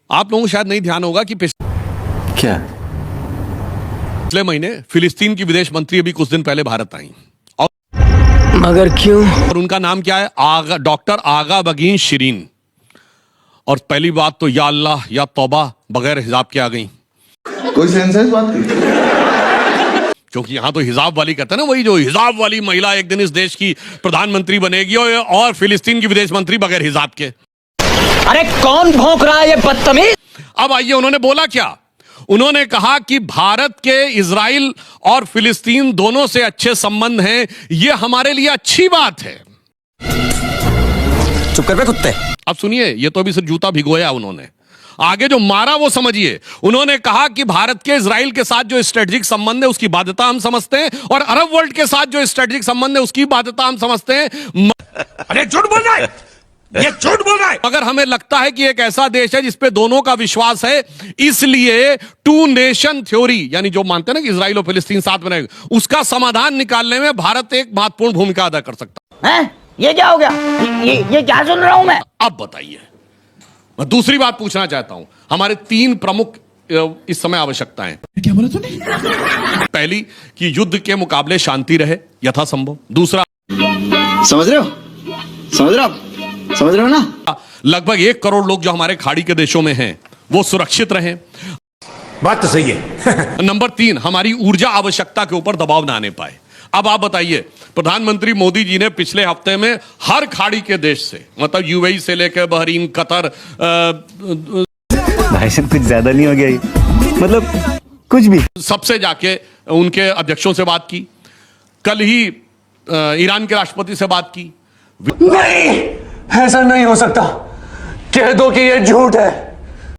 आप लोगों को शायद नहीं ध्यान होगा कि पिछले महीने फिलिस्तीन की विदेश मंत्री अभी कुछ दिन पहले भारत आई, और मगर क्यों? और उनका नाम क्या है? डॉक्टर आगा बगीन शिरीन। और पहली बात तो या अल्लाह या तौबा बगैर हिजाब के आ गई। कोई सेंस है इस बात की? क्योंकि यहां तो हिजाब वाली कहते हैं ना, वही जो हिजाब वाली महिला एक दिन इस देश की प्रधानमंत्री बनेगी, और फिलिस्तीन की विदेश मंत्री बगैर हिजाब के। अरे कौन भौंक रहा है ये बदतमीज? अब आइए, उन्होंने बोला क्या? उन्होंने कहा कि भारत के इजराइल और फिलिस्तीन दोनों से अच्छे संबंध हैं, यह हमारे लिए अच्छी बात है। चुप कर बे कुत्ते। अब सुनिए, ये तो अभी सिर्फ जूता भिगोया उन्होंने, आगे जो मारा वो समझिए। उन्होंने कहा कि भारत के इजराइल के साथ जो स्ट्रेटेजिक संबंध है उसकी बाध्यता हम समझते हैं, और अरब वर्ल्ड के साथ जो स्ट्रेटेजिक संबंध है उसकी बाध्यता हम समझते हैं। अरे झूठ बोल रहा है, ये झूठ बोल रहा है। मगर हमें लगता है कि एक ऐसा देश है जिसपे दोनों का विश्वास है, इसलिए टू नेशन थ्योरी, यानी जो मानते हैं ना कि इजराइल और फिलिस्तीन साथ में रहेगा, उसका समाधान निकालने में भारत एक महत्वपूर्ण भूमिका अदा कर सकता हैं? ये क्या हो गया? ये क्या सुन रहा हूं मैं? अब बताइए, मैं दूसरी बात पूछना चाहता हूं। हमारे 3 प्रमुख इस समय आवश्यकताएं। क्या बोला तूने? पहली, कि युद्ध के मुकाबले शांति रहे यथासंभव। दूसरा, समझ रहे हो? समझ रहे हो ना? लगभग 1 करोड़ लोग जो हमारे खाड़ी के देशों में हैं वो सुरक्षित रहें। बात तो सही है। नंबर 3, हमारी ऊर्जा आवश्यकता के ऊपर दबाव ना आने पाए। अब आप बताइए, प्रधानमंत्री मोदी जी ने पिछले हफ्ते में हर खाड़ी के देश से, मतलब यूएई से लेकर बहरीन, कतर, भाई साहब कुछ ज्यादा नहीं हो गया ये? मतलब कुछ भी, सबसे जाके उनके अध्यक्षों से बात की। कल ही ईरान के राष्ट्रपति से बात की। नहीं, ऐसा नहीं हो सकता। कह दो कि ये झूठ है।